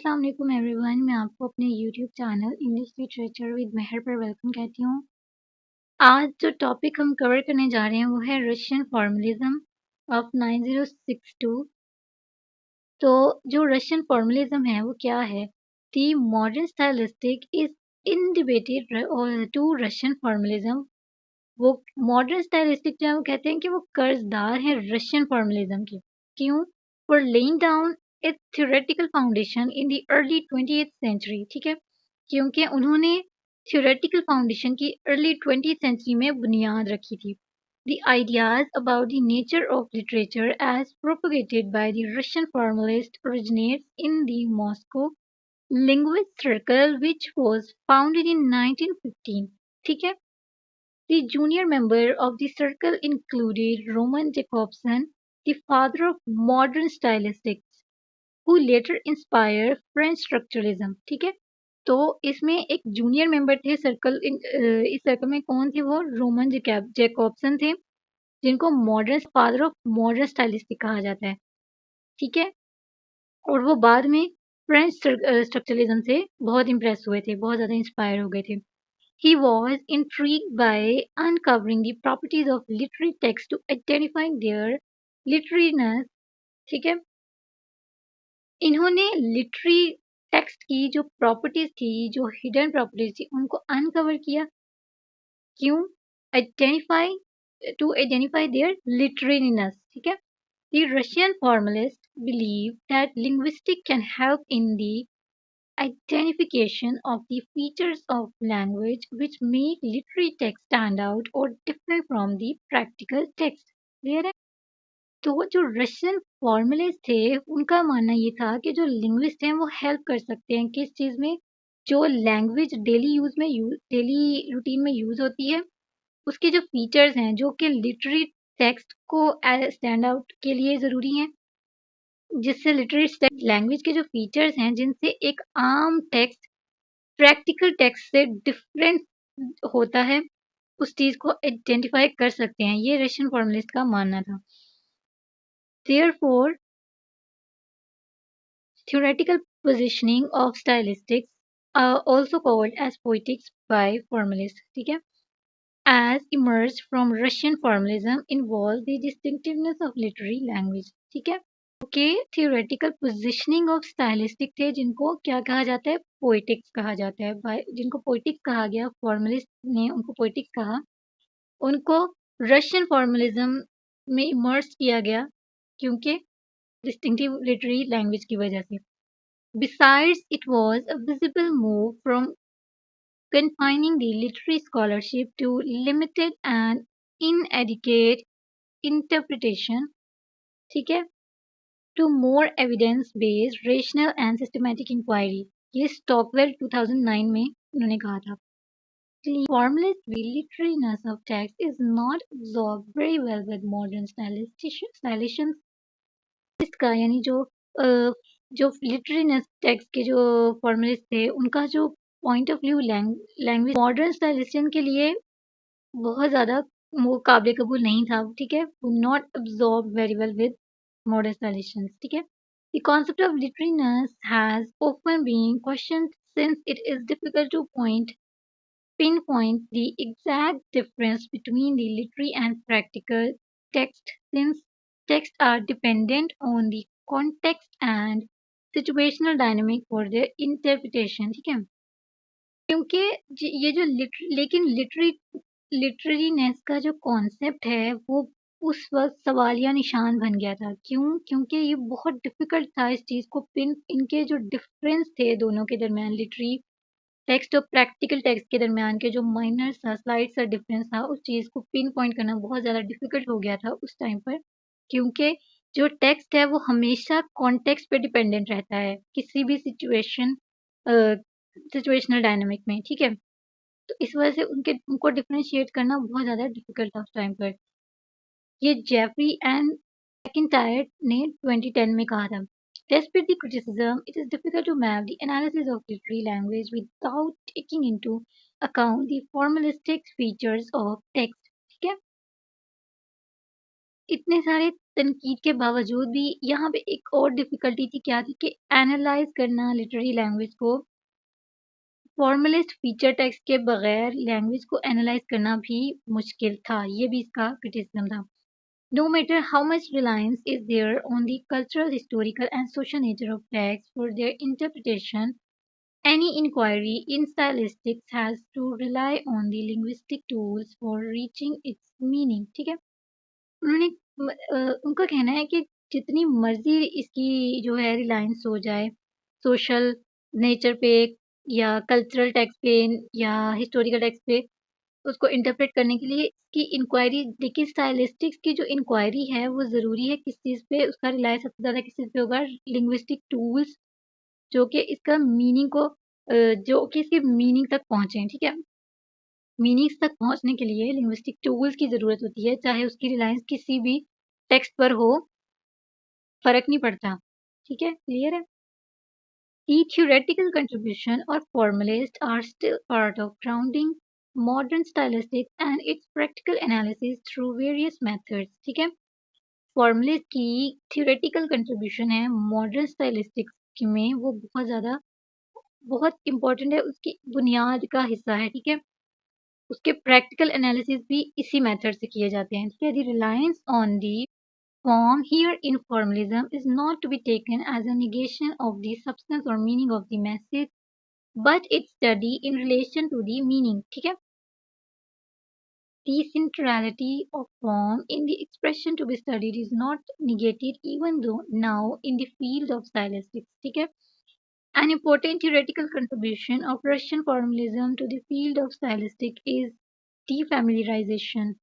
अस्सलाम वालेकुम एवरीवन। मैं आपको अपने YouTube channel English literature with Mehar पर वेलकम कहती हूँ। आज जो टॉपिक हम कवर करने जा रहे हैं वो है रशियन फॉर्मलिज्म ऑफ 9062। तो जो रशियन फॉर्मलिज्म है वो क्या है? The modern stylistic is indebted to Russian formalism. वो मॉडर्न स्टाइलिस्टिक जो है वो कहते हैं कि वो कर्जदार है रशियन फॉर्मलिज्म के। क्यों? For laying down a theoretical foundation in the early 20th century. ठीक है, क्योंकि उन्होंने थ्योरेटिकल फाउंडेशन की अर्ली 20th सेंचुरी में बुनियाद रखी थी। The ideas about the nature of literature as propagated by the Russian formalist originates in the Moscow linguist circle which was founded in 1915. ठीक है, the junior member of the circle included Roman Jakobson, the father of modern stylistics, who later inspired French structuralism. ठीक है, तो इसमें एक junior member थे इस circle में कौन थे? वो रोमन जैकॉब्सन थे, जिनको modern father of modern stylistic कहा जाता है। ठीक है, और वो बाद में फ्रेंच स्ट्रक्चरलिज्म से बहुत इम्प्रेस हुए थे, बहुत ज़्यादा इंस्पायर हो गए थे। He was intrigued by uncovering the properties of literary text to identify their literariness. ठीक है, इन्होंने लिटरी टेक्स्ट की जो प्रॉपर्टीज थी, जो हिडन प्रॉपर्टीज थी, उनको अनकवर किया। क्यों? Identify to identify their literariness. ठीक है, the Russian formalists believe that linguistics can help in the identification of the features of language which make literary text stand out or different from the practical text. Clear है? तो जो Russian फॉर्मुलिस्ट थे उनका मानना ये था कि जो लिंग्विस्ट हैं वो हेल्प कर सकते हैं किस चीज़ में? जो लैंग्वेज डेली रूटीन में यूज़ होती है, उसके जो फीचर्स हैं जो कि लिटरेरी टेक्स्ट को स्टैंड आउट के लिए ज़रूरी हैं, जिससे लिटरेरी लैंग्वेज के जो फीचर्स हैं जिनसे एक आम टेक्स्ट प्रैक्टिकल टेक्स्ट से डिफरेंट होता है, उस चीज़ को आइडेंटिफाई कर सकते हैं। ये रशियन फॉर्मुलिस्ट का मानना था। Therefore, theoretical positioning of stylistics are also called as poetics by formalists. ठीक है, as emerged from Russian formalism involve the distinctiveness of literary language. ठीक है, okay, theoretical positioning of stylistic थे जिनको क्या कहा जाता है? पोइटिक्स कहा जाता है। जिनको पोइटिक्स कहा गया, फॉर्मलिस्ट ने उनको पोइटिक्स कहा, उनको रशियन फॉर्मलिज्म में इमर्ज किया गया क्योंकि डिस्टिंक्टिव लिटरेरी लैंग्वेज की वजह से। Besides, it was a visible move from confining the literary scholarship to limited and inadequate interpretation, ठीक है, to more evidence-based, rational and systematic inquiry. ये स्टॉकवेल 2009 में उन्होंने कहा था। Formalist literariness of text is not absorbed very well with modern stylizations. इसका यानी जो लिटरेरीनेस टेक्स्ट के जो फॉर्मलिस्ट थे उनका जो point of view language modern stylistician के लिए बहुत ज़्यादा वो काबिल कबूल नहीं था। ठीक है, not absorb very well with modern stylisticians. ठीक है, the concept of literariness has often been questioned since it is difficult to pinpoint the exact difference between the literary and practical text, since texts are dependent on the context and situational dynamic for their interpretation. ठीक है, क्योंकि ये जो लेकिन literariness का जो concept है वो उस वक्त सवालिया निशान बन गया था। क्यों? क्योंकि ये बहुत डिफिकल्ट था इस चीज़ को इनके जो डिफरेंस थे दोनों के दरमियान, लिटरेरी टेक्स्ट और प्रैक्टिकल टेक्स्ट के दरमियान के जो माइनर सा स्लाइड सा डिफरेंस था, उस चीज़ को पिन पॉइंट करना बहुत ज़्यादा डिफिकल्ट हो गया था उस टाइम पर, क्योंकि जो टेक्स्ट है वो हमेशा कॉन्टेक्स्ट पे डिपेंडेंट रहता है किसी भी सिचुएशनल डायनामिक में। ठीक है, तो इस वजह से उनको डिफरेंशिएट करना बहुत ज़्यादा डिफिकल्ट था उस टाइम पर। ये जेफरी एंड मैकिंटायर ने 2010 में कहा था। Despite the criticism, it is difficult to map the analysis of literary language without taking into account the formalistic features of text. ठीक है, इतने सारे तनकीद के बावजूद भी यहाँ पे एक और डिफ़िकल्टी थी, क्या थी कि एनालाइज़ करना लिटरेरी लैंग्वेज को, फॉर्मलिस्ट फीचर टेक्स्ट के बगैर लैंग्वेज को एनालाइज़ करना भी मुश्किल था। ये भी इसका क्रिटिसिज्म था। No matter how much reliance is there on the cultural, historical, and social nature of texts for their interpretation, any inquiry in stylistics has to rely on the linguistic tools for reaching its meaning. ठीक है? उन्होंने उनका कहना है कि जितनी मर्ज़ी इसकी जो है रिलायंस हो जाए, सोशल नेचर पे या कल्चरल टेक्स्ट पे या हिस्टोरिकल टेक्स्ट पे, उसको इंटरप्रेट करने के लिए इसकी इंक्वायरी देखिए स्टाइलिस्टिक्स की जो इंक्वायरी है वो ज़रूरी है किस चीज़ पे उसका रिलाय सबसे ज़्यादा किस चीज़ पे होगा लिंग्विस्टिक टूल्स जो कि इसका मीनिंग को जो कि इसकी मीनिंग तक पहुँचे, ठीक है? मीनिंग्स तक पहुँचने के लिए लिंग्विस्टिक टूल्स की ज़रूरत होती है, चाहे उसकी रिलायंस किसी भी टेक्स्ट पर हो, फ़र्क नहीं पड़ता। ठीक है? क्लियर है? The theoretical contribution or formalists are still part of grounding modern stylistics and its practical analysis through various methods. ठीक है? फॉर्मलिस्ट की थियोरेटिकल कंट्रीब्यूशन है मॉडर्न स्टाइलिस्टिक्स में वो बहुत ज़्यादा बहुत इम्पोर्टेंट है उसकी बुनियाद का हिस्सा है ठीक है उसके प्रैक्टिकल एनालिसिस भी इसी मेथड से किए जाते हैं ठीक है the reliance on the form here in formalism is not to be taken as a negation of the substance or meaning of the message, but its study in relation to the meaning. ठीक है? The centrality of form in the expression to be studied is not negated even though now in the field of stylistics. ठीक है? An important theoretical contribution of Russian formalism to the field of stylistic is defamiliarization.